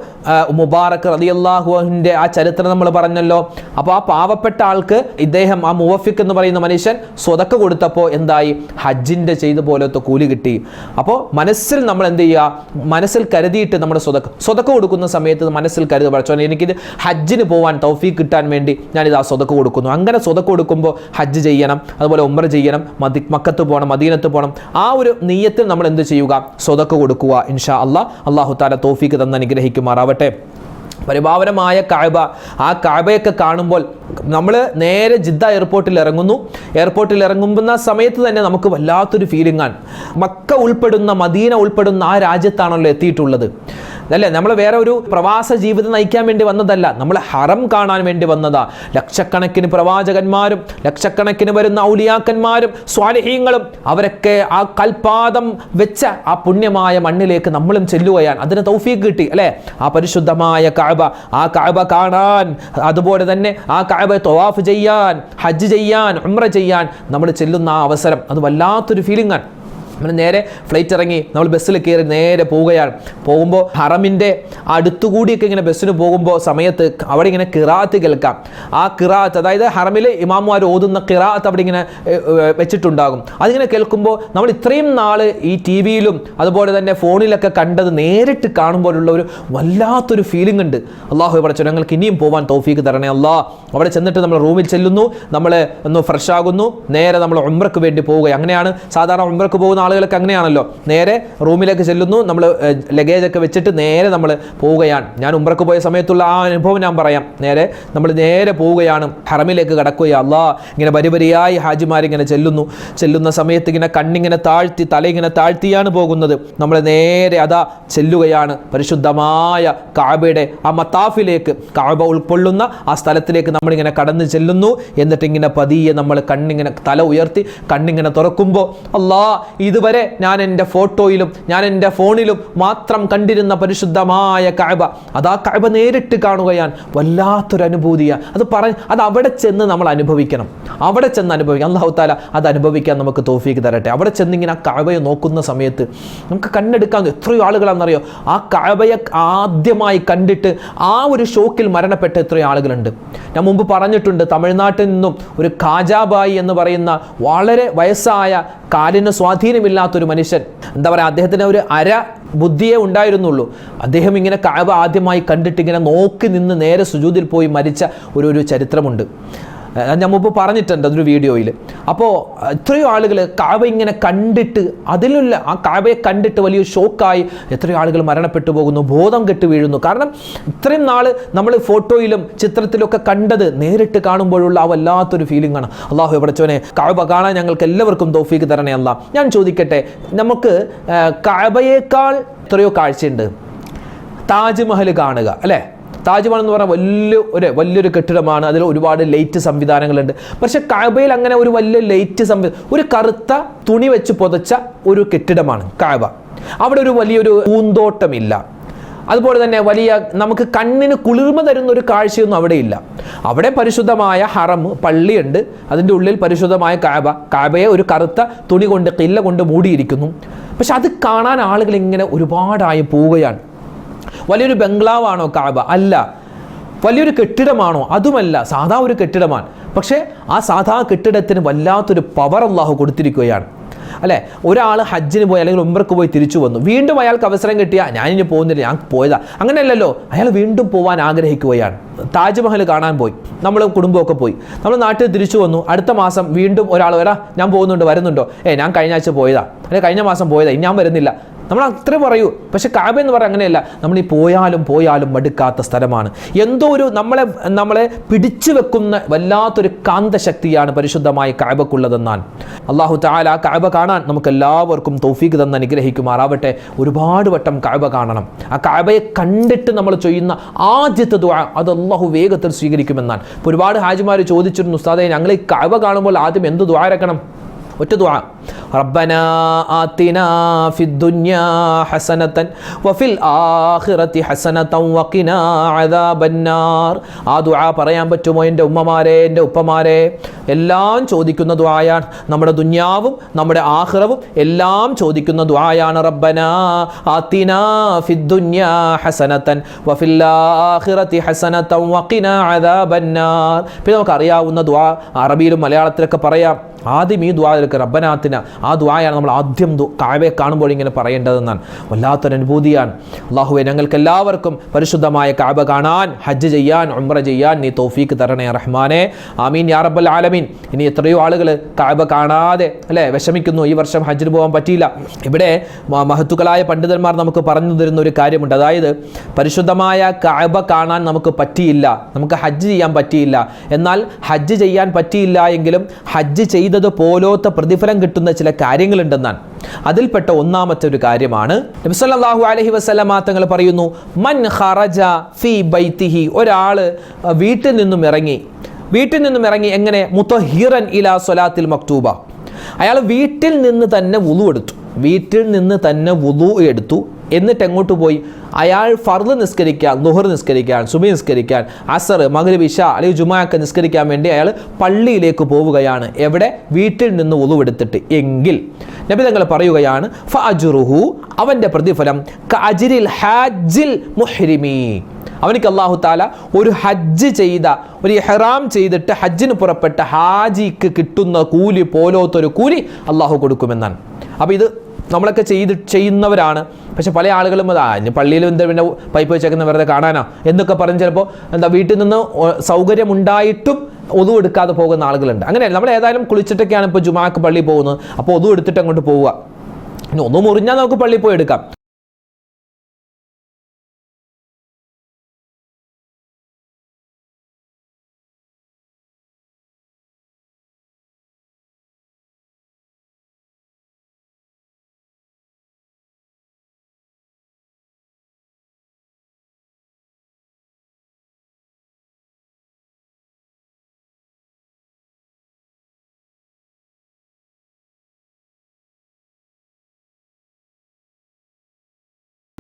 മുബാറക് റളിയല്ലാഹു അൻഹുവിന്റെ ആ ചരിത്രം നമ്മൾ പറഞ്ഞല്ലോ. അപ്പോൾ ആ പാവപ്പെട്ട ആൾക്ക് ഇദ്ദേഹം ആ മുവഫിഖ് എന്ന് പറയുന്ന മനുഷ്യൻ സ്വതക്ക കൊടുത്തപ്പോൾ എന്തായി? ഹജ്ജിന്റെ ചെയ്ത പോലത്തെ കൂലി കിട്ടി. അപ്പോൾ മനസ്സിൽ നമ്മൾ എന്ത് ചെയ്യുക? മനസ്സിൽ കരുതിയിട്ട് നമ്മൾ സ്വതക്ക കൊടുക്കുന്ന സമയത്ത് മനസ്സിൽ കരുതുക, പഠിച്ചോനെ എനിക്കിത് ഹജ്ജിന് പോകാൻ തൗഫീഖ് കിട്ടാൻ വേണ്ടി ഞാനിത് ആ സ്വതക്ക കൊടുക്കുന്നു. അങ്ങനെ സ്വതക്ക കൊടുക്കുമ്പോൾ ഹജ്ജ് ചെയ്യണം, അതുപോലെ ഉംറ ചെയ്യണം, മക്കത്ത് പോകണം, മദീനത്ത് പോകണം. ആ ഒരു നിയ്യത്തിൽ നമ്മൾ എന്ത് ചെയ്യുക? സ്വതക്ക കൊടുക്കുക. ഇൻഷാ അല്ലാഹ് അല്ലാഹു തആല തൗഫീഖ് തന്ന് അനുഗ്രഹിക്കുമാറാവട്ടെ. പരിപാവനമായ കഅബ, ആ കഅബയൊക്കെ കാണുമ്പോൾ നമ്മൾ നേരെ ജിദ്ദ എയർപോർട്ടിൽ ഇറങ്ങുന്ന സമയത്ത് തന്നെ നമുക്ക് വല്ലാത്തൊരു ഫീലിംഗ് ആണ്. മക്ക ഉൾപ്പെടുന്ന, മദീന ഉൾപ്പെടുന്ന ആ രാജ്യത്താണല്ലോ എത്തിയിട്ടുള്ളത്, അല്ലേ? നമ്മൾ വേറെ ഒരു പ്രവാസ ജീവിതം നയിക്കാൻ വേണ്ടി വന്നതല്ല, നമ്മൾ ഹറം കാണാൻ വേണ്ടി വന്നതാ. ലക്ഷക്കണക്കിന് പ്രവാചകന്മാരും ലക്ഷക്കണക്കിന് വരുന്ന ഔലിയാക്കന്മാരും സ്വാലിഹീങ്ങളും അവരൊക്കെ ആ കൽപാദം വെച്ച ആ പുണ്യമായ മണ്ണിലേക്ക് നമ്മളും ചെല്ലുകയാണ്. അതിന് തൗഫീഖ് കിട്ടി, അല്ലേ? ആ പരിശുദ്ധമായ കഅബ, ആ കഅബ കാണാൻ, അതുപോലെ തന്നെ ആ കഅബ തവാഫ് ചെയ്യാൻ, ഹജ്ജ് ചെയ്യാൻ, ഉംറ ചെയ്യാൻ നമ്മൾ ചെല്ലുന്ന ആ അവസരം അത് വല്ലാത്തൊരു ഫീലിംഗ് ആണ്. നമ്മൾ നേരെ ഫ്ലൈറ്റ് ഇറങ്ങി നമ്മൾ ബസ്സിൽ കയറി നേരെ പോവുകയാണ്. പോകുമ്പോൾ ഹറമിൻ്റെ അടുത്തുകൂടിയൊക്കെ ഇങ്ങനെ ബസ്സിന് പോകുമ്പോൾ സമയത്ത് അവിടെ ഇങ്ങനെ ഖിറാഅത്ത് കേൾക്കാം. ആ ഖിറാഅത്ത്, അതായത് ഹറമിൽ ഇമാമുമാർ ഓതുന്ന ഖിറാഅത്ത് അവിടെ ഇങ്ങനെ വെച്ചിട്ടുണ്ടാകും. അതിങ്ങനെ കേൾക്കുമ്പോൾ നമ്മൾ ഇത്രയും നാൾ ഈ ടി വിയിലും അതുപോലെ തന്നെ ഫോണിലൊക്കെ കണ്ടത് നേരിട്ട് കാണുമ്പോഴുള്ള ഒരു വല്ലാത്തൊരു ഫീലിംഗ് ഉണ്ട്. അള്ളാഹു ഇവിടെ ഞങ്ങൾക്ക് ഇനിയും പോകാൻ തൗഫീഖ് തരണേ അല്ലാഹ്. അവിടെ ചെന്നിട്ട് നമ്മൾ റൂമിൽ ചെല്ലുന്നു, നമ്മൾ ഒന്ന് ഫ്രഷ് ആകുന്നു, നേരെ നമ്മൾ ഉംറക്ക് വേണ്ടി പോവുക. അങ്ങനെയാണ് സാധാരണ ഉംറക്ക് പോകുന്ന ആളുകളൊക്കെ അങ്ങനെയാണല്ലോ. നേരെ റൂമിലേക്ക് ചെല്ലുന്നു, നമ്മൾ ലഗേജൊക്കെ വെച്ചിട്ട് നേരെ നമ്മൾ പോവുകയാണ്. ഞാൻ ഉംറക്ക് പോയ സമയത്തുള്ള ആ അനുഭവം ഞാൻ പറയാം. നമ്മൾ നേരെ പോവുകയാണ്, ഹറമിലേക്ക് കടക്കുകയാണ്. അല്ലാഹ് ഇങ്ങനെ വരിവരിയായി ഹാജിമാരിങ്ങനെ ചെല്ലുന്ന സമയത്ത് ഇങ്ങനെ കണ്ണിങ്ങനെ താഴ്ത്തി, തലയിങ്ങനെ താഴ്ത്തിയാണ് പോകുന്നത്. നമ്മൾ നേരെ അതാ ചെല്ലുകയാണ് പരിശുദ്ധമായ കഅബയുടെ ആ മത്താഫിലേക്ക്, കഅബ ഉൾക്കൊള്ളുന്ന ആ സ്ഥലത്തിലേക്ക് നമ്മളിങ്ങനെ കടന്നു ചെല്ലുന്നു. എന്നിട്ട് ഇങ്ങനെ പതിയെ നമ്മൾ കണ്ണിങ്ങനെ തല ഉയർത്തി കണ്ണിങ്ങനെ തുറക്കുമ്പോൾ അല്ലാഹ് ഇത് അതുവരെ ഞാൻ എൻ്റെ ഫോട്ടോയിലും ഞാൻ എൻ്റെ ഫോണിലും മാത്രം കണ്ടിരുന്ന പരിശുദ്ധമായ കഅബ, അതാ കഅബ നേരിട്ട് കാണുകയാണ്. വല്ലാത്തൊരു അനുഭൂതിയാണ്. അത് അവിടെ ചെന്ന് നമ്മൾ അനുഭവിക്കണം. അവിടെ ചെന്ന് അനുഭവിക്കാം. അല്ലാഹു തആല അത് അനുഭവിക്കാൻ നമുക്ക് തൗഫീഖ് തരട്ടെ. അവിടെ ചെന്നിങ്ങനെ ആ കഅബയെ നോക്കുന്ന സമയത്ത് നമുക്ക് കണ്ണെടുക്കാൻ എത്രയോ ആളുകളാണെന്നറിയോ ആ കഅബയെ ആദ്യമായി കണ്ടിട്ട് ആ ഒരു ഷോക്കിൽ മരണപ്പെട്ട എത്രയോ ആളുകളുണ്ട്. ഞാൻ മുമ്പ് പറഞ്ഞിട്ടുണ്ട്, തമിഴ്നാട്ടിൽ നിന്നും ഒരു ഖാജാബായി എന്ന് പറയുന്ന വളരെ വയസ്സായ കാലിന് സ്വാധീനമില്ലാത്തൊരു മനുഷ്യൻ, എന്താ പറയുക, അദ്ദേഹത്തിന് ഒരു ബുദ്ധിയേ ഉണ്ടായിരുന്നുള്ളൂ. അദ്ദേഹം ഇങ്ങനെ കഅബ ആദ്യമായി കണ്ടിട്ട് ഇങ്ങനെ നോക്കി നിന്ന് നേരെ സുജൂദിൽ പോയി മരിച്ച ഒരു ചരിത്രമുണ്ട്. ഞാൻ മുമ്പ് പറഞ്ഞിട്ടുണ്ട് അതൊരു വീഡിയോയിൽ. അപ്പോൾ എത്രയോ ആളുകൾ കഅബ ഇങ്ങനെ കണ്ടിട്ട് അതിലുള്ള ആ കഅബയെ കണ്ടിട്ട് വലിയ ഷോക്കായി എത്രയോ ആളുകൾ മരണപ്പെട്ടു പോകുന്നു, ബോധം കെട്ട് വീഴുന്നു. കാരണം ഇത്രയും നാൾ നമ്മൾ ഫോട്ടോയിലും ചിത്രത്തിലൊക്കെ കണ്ടത് നേരിട്ട് കാണുമ്പോഴുള്ള ആ വല്ലാത്തൊരു ഫീലിംഗ് ആണ്. അല്ലാഹു പടച്ചോനെ കഅബ കാണാൻ ഞങ്ങൾക്ക് എല്ലാവർക്കും തൗഫീഖ് തരണേ അല്ലാ. ഞാൻ ചോദിക്കട്ടെ, നമുക്ക് കഅബയേക്കാൾ എത്രയോ കാഴ്ചയുണ്ട്. താജ്മഹൽ കാണുക അല്ലേ? താജ്മഹൽ എന്ന് പറഞ്ഞാൽ വലിയൊരു കെട്ടിടമാണ്. അതിൽ ഒരുപാട് ലൈറ്റ് സംവിധാനങ്ങളുണ്ട്. പക്ഷെ കഅബയിൽ അങ്ങനെ ഒരു വലിയ ലൈറ്റ് ഒരു കറുത്ത തുണി വെച്ച് പുതച്ച ഒരു കെട്ടിടമാണ് കഅബ. അവിടെ ഒരു വലിയൊരു പൂന്തോട്ടമില്ല. അതുപോലെ തന്നെ വലിയ നമുക്ക് കണ്ണിന് കുളിർമ തരുന്ന ഒരു കാഴ്ചയൊന്നും അവിടെയില്ല. അവിടെ പരിശുദ്ധമായ ഹറം, പള്ളിയുണ്ട്. അതിൻ്റെ ഉള്ളിൽ പരിശുദ്ധമായ കഅബയെ ഒരു കറുത്ത തുണി കൊണ്ട് കില്ല കൊണ്ട് മൂടിയിരിക്കുന്നു. പക്ഷെ അത് കാണാൻ ആളുകൾ ഇങ്ങനെ ഒരുപാടായി പോവുകയാണ്. വലിയൊരു ബംഗ്ലാവാണോ കഅബ? അല്ല. വലിയൊരു കെട്ടിടമാണോ? അതുമല്ല. സാധാ ഒരു കെട്ടിടമാണ്. പക്ഷേ ആ സാധാ കെട്ടിടത്തിന് വല്ലാത്തൊരു പവർ അല്ലാഹു കൊടുത്തിരിക്കുകയാണ് അല്ലേ? ഒരാൾ ഹജ്ജിന് പോയി അല്ലെങ്കിൽ ഉംറക്ക് പോയി തിരിച്ചു വന്നു, വീണ്ടും അയാൾക്ക് അവസരം കിട്ടിയാൽ ഞാനിനി പോകുന്നില്ല, ഞാൻ പോയതാ, അങ്ങനെയല്ലല്ലോ. അയാൾ വീണ്ടും പോകാൻ ആഗ്രഹിക്കുകയാണ്. താജ്മഹൽ കാണാൻ പോയി, നമ്മൾ കുടുംബമൊക്കെ പോയി, നമ്മൾ നാട്ടിൽ തിരിച്ചു വന്നു. അടുത്ത മാസം വീണ്ടും ഒരാൾ ഞാൻ പോകുന്നുണ്ട്, വരുന്നുണ്ടോ? ഞാൻ കഴിഞ്ഞ ആഴ്ച പോയതാ, അല്ലെങ്കിൽ കഴിഞ്ഞ മാസം പോയതാ, ഇനി ഞാൻ വരുന്നില്ല. നമ്മൾ അത്ര പറയൂ. പക്ഷെ കഅബ എന്ന് പറയാൻ അങ്ങനെയല്ല. നമ്മൾ ഈ പോയാലും മടുക്കാത്ത സ്ഥലമാണ്. എന്തോ ഒരു നമ്മളെ പിടിച്ചു വെക്കുന്ന വല്ലാത്തൊരു കാന്തശക്തിയാണ് പരിശുദ്ധമായ കഅബക്കുള്ളതെന്നാണ്. അല്ലാഹു തആല കഅബ കാണാൻ നമുക്ക് എല്ലാവർക്കും തൗഫീഖ് തന്ന് അനുഗ്രഹിക്കുമാറാവട്ടെ. ഒരുപാട് വട്ടം കഅബ കാണണം. ആ കഅബയെ കണ്ടിട്ട് നമ്മൾ ചെയ്യുന്ന ആദ്യത്തെ ദുആ അത് അല്ലാഹു വേഗത്തിൽ സ്വീകരിക്കുമെന്നാണ്. ഒരുപാട് ഹാജിമാർ ചോദിച്ചിരുന്നു, ഉസ്താദേ ഞങ്ങൾ ഈ കഅബ കാണുമ്പോൾ ആദ്യം എന്ത് ദുആ ഇറക്കണം? ഒറ്റ ദുആ, റബ്ബനാ ആതിനാ ഫിദ്ദുനിയാ ഹസനതൻ വഫിൽ ആഖിറതി ഹസനതൻ വഖിനാ അദാബന്നാർ. ആ ദുആ പറയാൻ പറ്റുമോ എൻ്റെ ഉമ്മമാരെ, എൻ്റെ ഉപ്പമാരെ? എല്ലാം ചോദിക്കുന്ന ദുആയാണ്. നമ്മുടെ ദുനിയാവും നമ്മുടെ ആഖിറവും എല്ലാം ചോദിക്കുന്ന ദുആയാണ്. റബ്ബനാ ആതിനാ ഫിദ്ദുനിയാ ഹസനതൻ വഫിൽ ആഖിറതി ഹസനതൻ വഖിനാ അദാബന്നാർ. പിന്നെ നമുക്ക് അറിയാവുന്ന ദുആ അറബിയിലും മലയാളത്തിലൊക്കെ പറയാം. ആദ്യം ഈ ദുആ എടുക്കുക, റബ്ബനാത്തിന. ആ ദുആയാണ് നമ്മൾ ആദ്യം കഅബയെ കാണുമ്പോൾ ഇങ്ങനെ പറയേണ്ടതെന്നാണ്. വല്ലാത്തൊരു അനുഭൂതിയാണ്. അല്ലാഹുവേ ഞങ്ങൾക്ക് എല്ലാവർക്കും പരിശുദ്ധമായ കഅബ കാണാൻ, ഹജ്ജ് ചെയ്യാൻ, ഉംറ ചെയ്യാൻ നീ തൗഫീഖ് തരണേ റഹ്മാനെ. ആമീൻ യാ റബ്ബൽ ആലമീൻ. ഇനി എത്രയോ ആളുകൾ കഅബ കാണാതെ അല്ലേ വിഷമിക്കുന്നു, ഈ വർഷം ഹജ്ജിന് പോകാൻ പറ്റിയില്ല. ഇവിടെ മഹത്തുക്കളായ പണ്ഡിതന്മാർ നമുക്ക് പറഞ്ഞു തരുന്ന ഒരു കാര്യമുണ്ട്. അതായത് പരിശുദ്ധമായ കഅബ കാണാൻ നമുക്ക് പറ്റിയില്ല, നമുക്ക് ഹജ്ജ് ചെയ്യാൻ പറ്റിയില്ല. എന്നാൽ ഹജ്ജ് ചെയ്യാൻ പറ്റിയില്ല എങ്കിലും ഹജ്ജ് പോലോത്ത പ്രതിഫലം കിട്ടുന്ന ചില കാര്യങ്ങളുണ്ടെന്നാണ്. അതിൽപ്പെട്ട ഒന്നാമത്തെ ഒരു കാര്യമാണ് നബി സല്ലല്ലാഹു അലൈഹി വസല്ലമ തങ്ങൾ പറയുന്നു, മൻ ഖറജ ഫീ ബൈതിഹി. ഒരാൾ വീട്ടിൽ നിന്നും ഇറങ്ങി എങ്ങനെ? മുതഹിറൻ ഇലാ സ്വലാത്തിൽ മക്തൂബ. അയാൾ വീട്ടിൽ നിന്ന് തന്നെ വുളു എടുത്തു. എന്നിട്ട് എങ്ങോട്ട് പോയി? അയാൾ ഫർദ് നിസ്കരിക്കാൻ, ളുഹർ നിസ്കരിക്കാൻ, സുബഹി നിസ്കരിക്കാൻ, അസർ, മഗ്രിബ്, ഇശാ അല്ലെങ്കിൽ ജുമുഅ നിസ്കരിക്കാൻ വേണ്ടി അയാൾ പള്ളിയിലേക്ക് പോവുകയാണ്. എവിടെ? വീട്ടിൽ നിന്ന് വുളു എടുത്തിട്ട്. എങ്കിൽ നബി തങ്ങൾ പറയുകയാണ്, ഫഅജ്റുഹു, അവൻ്റെ പ്രതിഫലം കഅജ്രിൽ ഹാജിൽ മുഹ്രിമി. അവനിക്ക് അല്ലാഹു തആല ഒരു ഹജ്ജ് ചെയ്ത, ഒരു ഇഹ്റാം ചെയ്തിട്ട് ഹജ്ജിന് പുറപ്പെട്ട ഹാജിക്ക് കിട്ടുന്ന കൂലി പോലത്തൊരു കൂലി അല്ലാഹു കൊടുക്കുമെന്നാണ്. അപ്പോൾ ഇത് നമ്മളൊക്കെ ചെയ്യുന്നവരാണ്. പക്ഷെ പല ആളുകളും പള്ളിയിൽ എന്താ പിന്നെ പൈപ്പ് വെച്ചേക്കുന്ന വെറുതെ കാണാനോ എന്നൊക്കെ പറഞ്ഞ് ചിലപ്പോൾ വീട്ടിൽ നിന്ന് സൗകര്യമുണ്ടായിട്ടും ഒതു എടുക്കാതെ പോകുന്ന ആളുകളുണ്ട്. അങ്ങനെയല്ല, നമ്മൾ ഏതായാലും കുളിച്ചിട്ടൊക്കെയാണ് ഇപ്പോൾ ജുമാക്ക് പള്ളിയിൽ പോകുന്നത്. അപ്പോൾ ഒതു എടുത്തിട്ട് അങ്ങോട്ട് പോവുക. ഇനി ഒന്ന് മുറിഞ്ഞാൽ നമുക്ക് പള്ളിയിൽ പോയി എടുക്കാം.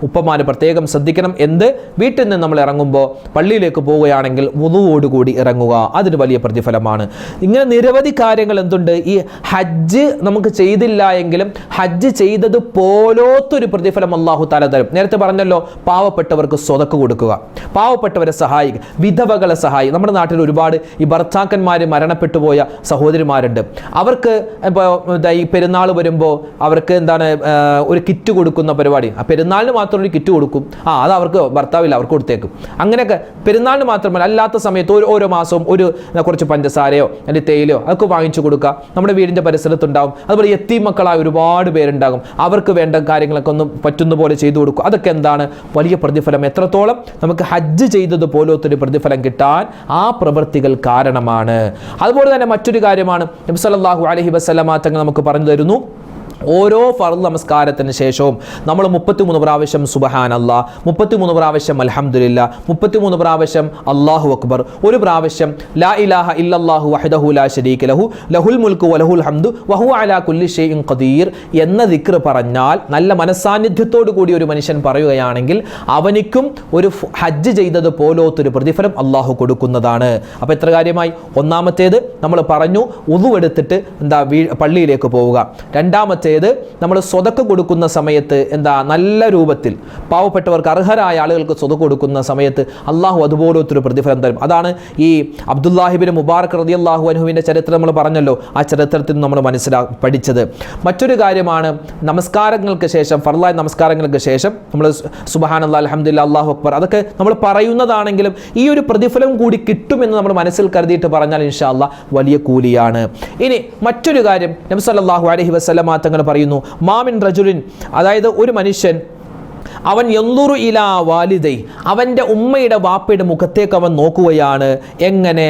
ഉപ്പമാര് പ്രത്യേകം ശ്രദ്ധിക്കണം. എന്ത്? വീട്ടിൽ നിന്ന് നമ്മൾ ഇറങ്ങുമ്പോൾ പള്ളിയിലേക്ക് പോവുകയാണെങ്കിൽ വുളുവോടുകൂടി ഇറങ്ങുക, അതിന് വലിയ പ്രതിഫലമാണ്. ഇങ്ങനെ നിരവധി കാര്യങ്ങൾ എന്തുണ്ട്? ഈ ഹജ്ജ് നമുക്ക് ചെയ്തില്ല എങ്കിലും ഹജ്ജ് ചെയ്തത് പോലോത്തൊരു പ്രതിഫലം അല്ലാഹു തആല തരും. നേരത്തെ പറഞ്ഞല്ലോ, പാവപ്പെട്ടവർക്ക് സ്വതക്ക് കൊടുക്കുക, പാവപ്പെട്ടവരെ സഹായിക്കുക, വിധവകളെ സഹായിക്കുക. നമ്മുടെ നാട്ടിൽ ഒരുപാട് ഈ ഭർത്താക്കന്മാർ മരണപ്പെട്ടു പോയ സഹോദരിമാരുണ്ട്. അവർക്ക് ഇപ്പോൾ ഈ പെരുന്നാൾ വരുമ്പോൾ അവർക്ക് എന്താണ് ഒരു കിറ്റ് കൊടുക്കുന്ന പരിപാടി. ആ പെരുന്നാളിന് മാത്രം ഒരു കിറ്റ് കൊടുക്കും. അത് അവർക്ക് ഭർത്താവില്ല, അവർക്ക് കൊടുത്തേക്കും. അങ്ങനെയൊക്കെ പെരുന്നാളിന് മാത്രമല്ല, അല്ലാത്ത സമയത്ത് ഓരോ മാസവും ഒരു കുറച്ച് പഞ്ചസാരയോ അല്ലെങ്കിൽ തേയിലയോ അതൊക്കെ വാങ്ങിച്ചു കൊടുക്കുക. നമ്മുടെ വീടിൻ്റെ പരിസരത്തുണ്ടാവും. അതുപോലെ യത്തീം മക്കളായ ഒരുപാട് പേരുണ്ടാകും. അവർക്ക് വേണ്ട കാര്യങ്ങളൊക്കെ ഒന്ന് പറ്റുന്ന പോലെ ചെയ്തു കൊടുക്കും. അതൊക്കെ എന്താണ്? വലിയ പ്രതിഫലം. എത്രത്തോളം നമുക്ക് ഹജ്ജ് ചെയ്തത് പോലത്തൊരു പ്രതിഫലം കിട്ടാൻ ആ പ്രവൃത്തികൾ കാരണമാണ്. അതുപോലെ തന്നെ മറ്റൊരു കാര്യമാണ്, നബി സല്ലല്ലാഹു അലൈഹി വസല്ലമ തങ്ങൾ നമുക്ക് പറഞ്ഞു തരുന്നു, ഓരോ ഫർദ് നമസ്കാരത്തിന് ശേഷവും നമ്മൾ 33 പ്രാവശ്യം സുബ്ഹാനല്ലാഹ്, 33 പ്രാവശ്യം അൽഹംദുലില്ലാ, 33 പ്രാവശ്യം അല്ലാഹു അക്ബർ, ഒരു പ്രാവശ്യം ലാ ഇലാഹ ഇല്ലല്ലാഹു വഹ്ദഹു ലാ ശരീക ലഹു ലഹുൽ മുൽക്കു വലഹുൽ ഹംദു വഹുവ അലാ കുല്ലി ഷൈഇൻ ഖദീർ എന്ന ദിക്ർ പറഞ്ഞാൽ, നല്ല മനസാന്നിധ്യത്തോടു കൂടി ഒരു മനുഷ്യൻ പറയുകയാണെങ്കിൽ അവനിക്കും ഒരു ഹജ്ജ് ചെയ്തത് പോലത്തൊരു പ്രതിഫലം അല്ലാഹു കൊടുക്കുന്നതാണ്. അപ്പോൾ എത്ര കാര്യമായി? ഒന്നാമത്തേത് നമ്മൾ പറഞ്ഞു, ഉളു എടുത്തിട്ട് പള്ളിയിലേക്ക് പോവുക. രണ്ടാമത്തെ നമ്മൾ സ്വതക്ക കൊടുക്കുന്ന സമയത്ത് നല്ല രൂപത്തിൽ പാവപ്പെട്ടവർക്ക്, അർഹരായ ആളുകൾക്ക് സ്വതക്ക കൊടുക്കുന്ന സമയത്ത് അള്ളാഹു അതുപോലൊരു പ്രതിഫലം തരും. അതാണ് ഈ അബ്ദുല്ലാഹിബിൻ മുബാറക് റളിയല്ലാഹു അൻഹുവിൻ്റെ ചരിത്രം നമ്മൾ പറഞ്ഞല്ലോ. ആ ചരിത്രത്തിൽ നമ്മൾ പഠിച്ചത് മറ്റൊരു കാര്യമാണ്, നമസ്കാരങ്ങൾക്ക് ശേഷം, ഫർളായ നമസ്കാരങ്ങൾക്ക് ശേഷം നമ്മൾ സുബ്ഹാനല്ലാഹ്, അൽഹംദുലില്ലാഹ്, അല്ലാഹു അക്ബർ അതൊക്കെ നമ്മൾ പറയുന്നതാണെങ്കിലും ഈ ഒരു പ്രതിഫലം കൂടി കിട്ടുമെന്ന് നമ്മൾ മനസ്സിൽ കരുതിയിട്ട് പറഞ്ഞാൽ ഇൻഷാ അല്ലാഹ് വലിയ കൂലിയാണ്. ഇനി മറ്റൊരു കാര്യം, നബി സല്ലല്ലാഹു അലൈഹി വസല്ലമ തങ്ങൾ പറയുന്നു, മാമിൻ റജുലിൻ, അതായത് ഒരു മനുഷ്യൻ അവൻ യൻദുറു ഇലാ വാലിദൈ, അവൻ്റെ ഉമ്മയുടെ വാപ്പയുടെ മുഖത്തേക്ക് അവൻ നോക്കുകയാണ്. എങ്ങനെ?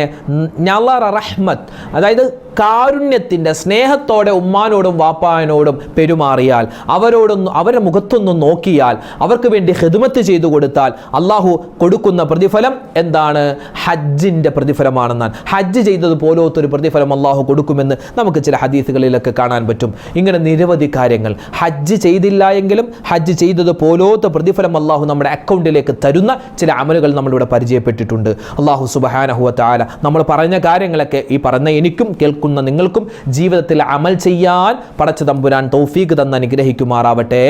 നളറ റഹ്മത്ത്, അതായത് കാരുണ്യത്തിൻ്റെ, സ്നേഹത്തോടെ ഉമ്മാനോടും വാപ്പാനോടും പെരുമാറിയാൽ, അവരുടെ മുഖത്തൊന്നും നോക്കിയാൽ, അവർക്ക് വേണ്ടി ഖിദ്മത്ത് ചെയ്തു കൊടുത്താൽ അള്ളാഹു കൊടുക്കുന്ന പ്രതിഫലം എന്താണ്? ഹജ്ജിൻ്റെ പ്രതിഫലമാണെന്നാണ്. ഹജ്ജ് ചെയ്തത് പോലത്തൊരു പ്രതിഫലം അള്ളാഹു കൊടുക്കുമെന്ന് നമുക്ക് ചില ഹദീസുകളിലൊക്കെ കാണാൻ പറ്റും. ഇങ്ങനെ നിരവധി കാര്യങ്ങൾ. ഹജ്ജ് ചെയ്തില്ല എങ്കിലും ഹജ്ജ് ചെയ്തത് പോലത്തെ പ്രതിഫലം അള്ളാഹു നമ്മുടെ അക്കൗണ്ടിലേക്ക് തരുന്ന ചില അമലുകൾ നമ്മളിവിടെ പരിചയപ്പെട്ടിട്ടുണ്ട്. അള്ളാഹു സുബ്ഹാനഹു വ തആല നമ്മൾ പറഞ്ഞ കാര്യങ്ങളൊക്കെ, ഈ പറഞ്ഞ എനിക്കും കേൾക്കുന്ന നിങ്ങൾക്കും ജീവിതത്തിൽ അമൽ ചെയ്യാൻ പടച്ച തമ്പുരാൻ തൗഫീഖ് തന്ന് അനുഗ്രഹിക്കുമാറാവട്ടെ.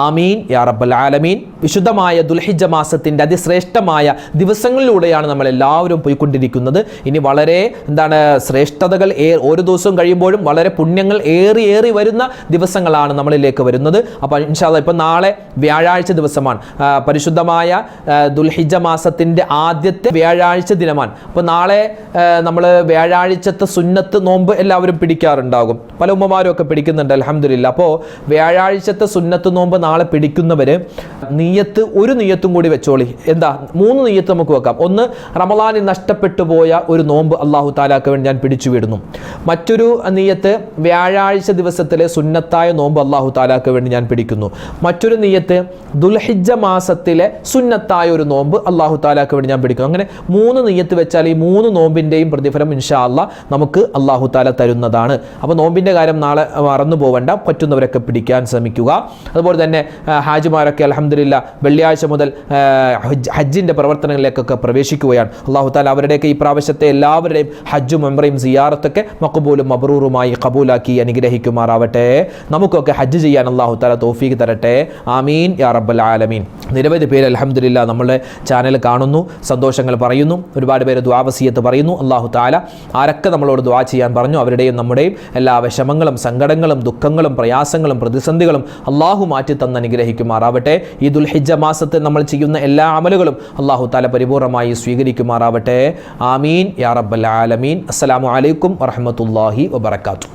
ആമീൻ യാ റബ്ബൽ ആലമീൻ. വിശുദ്ധമായ ദുൽഹിജ്ജ മാസത്തിൻ്റെ അതിശ്രേഷ്ഠമായ ദിവസങ്ങളിലൂടെയാണ് നമ്മൾ എല്ലാവരും പോയിക്കൊണ്ടിരിക്കുന്നത്. ഇനി വളരെ ശ്രേഷ്ഠതകൾ ഓരോ ദിവസവും കഴിയുമ്പോഴും വളരെ പുണ്യങ്ങൾ ഏറി വരുന്ന ദിവസങ്ങളാണ് നമ്മളിലേക്ക് വരുന്നത്. അപ്പോൾ ഇൻഷാ അല്ലാഹ് ഇപ്പോൾ നാളെ വ്യാഴാഴ്ച ദിവസമാണ്, പരിശുദ്ധമായ ദുൽഹിജ്ജ മാസത്തിൻ്റെ ആദ്യത്തെ വ്യാഴാഴ്ച ദിനമാണ്. അപ്പോൾ നാളെ നമ്മൾ വ്യാഴാഴ്ചത്തെ സുന്നത്ത് നോമ്പ് എല്ലാവരും പിടിക്കാറുണ്ടാകും. പല ഉമ്മമാരും ഒക്കെ പിടിക്കുന്നുണ്ട്, അൽഹംദുലില്ലാ. അപ്പോൾ വ്യാഴാഴ്ചത്തെ സുന്നത്ത് നോമ്പ് നാളെ പിടിക്കുന്നവർ ഒരു നിയ്യത്തും കൂടി വെച്ചോളി. 3 നിയ്യത്ത് നമുക്ക് വെക്കാം. ഒന്ന്, റമളാനിൽ നഷ്ടപ്പെട്ടു പോയ ഒരു നോമ്പ് അല്ലാഹു തആലാക്ക് വേണ്ടി ഞാൻ പിടിച്ചു വിടുന്നു. മറ്റൊരു നിയ്യത്ത്, വ്യാഴാഴ്ച ദിവസത്തിലെ സുന്നത്തായ നോമ്പ് അല്ലാഹു തആലാക്ക് വേണ്ടി ഞാൻ പിടിക്കുന്നു. മറ്റൊരു നിയ്യത്ത്, ദുൽഹിജ്ജ മാസത്തിലെ സുന്നത്തായ ഒരു നോമ്പ് അല്ലാഹു തആലാക്ക് വേണ്ടി ഞാൻ പിടിക്കുന്നു. അങ്ങനെ 3 നിയ്യത്ത് വെച്ചാൽ ഈ 3 നോമ്പിൻ്റെയും പ്രതിഫലം ഇൻഷാ അല്ലാഹ് നമുക്ക് അല്ലാഹു തആല തരുന്നതാണ്. അപ്പോൾ നോമ്പിൻ്റെ കാര്യം നാളെ മറന്നു പോവേണ്ട, പറ്റുന്നവരൊക്കെ പിടിക്കാൻ ശ്രമിക്കുക. അതുപോലെ തന്നെ ഹാജിമാരൊക്കെ അൽഹംദുലില്ലാ വെള്ളിയാഴ്ച മുതൽ ഹജ്ജിൻ്റെ പ്രവർത്തനങ്ങളിലേക്കൊക്കെ പ്രവേശിക്കുകയാണ്. അല്ലാഹു തആല അവരുടെയൊക്കെ ഈ പ്രാവശ്യത്തെ എല്ലാവരുടെയും ഹജ്ജും ഉംറയും സിയാറത്തൊക്കെ മഖ്ബൂലും മബ്റൂറുമായി ഖബൂലാക്കി അനുഗ്രഹിക്കുമാറാവട്ടെ. നമുക്കൊക്കെ ഹജ്ജ് ചെയ്യാൻ അല്ലാഹു തആല തൗഫീഖ് തരട്ടെ. ആമീൻ യാ റബ്ബൽ ആലമീൻ. നിരവധി പേര് അൽഹംദുലില്ലാ നമ്മുടെ ചാനൽ കാണുന്നു, സന്തോഷങ്ങൾ പറയുന്നു, ഒരുപാട് പേര് ദുആ വസിയത്ത് പറയുന്നു. അല്ലാഹു തആല ആരൊക്കെ നമ്മളോട് ദുആ ചെയ്യാൻ പറഞ്ഞു അവരുടെയും നമ്മുടെയും എല്ലാ വിഷമങ്ങളും, സങ്കടങ്ങളും, ദുഃഖങ്ങളും, പ്രയാസങ്ങളും, പ്രതിസന്ധികളും അല്ലാഹു മാറ്റി തന്ന് അനുഗ്രഹിക്കുമാറാവട്ടെ. ഈ ദുൽഹിജ്ജ മാസത്തെ നമ്മൾ ചെയ്യുന്ന എല്ലാ അമലുകളും അല്ലാഹു തആല പരിപൂർണമായി സ്വീകരിക്കുമാറാവട്ടെ. ആമീൻ യാ റബ്ബൽ ആലമീൻ. അസ്സലാമു അലൈക്കും വറഹ്മത്തുള്ളാഹി വബറകാതുഹു.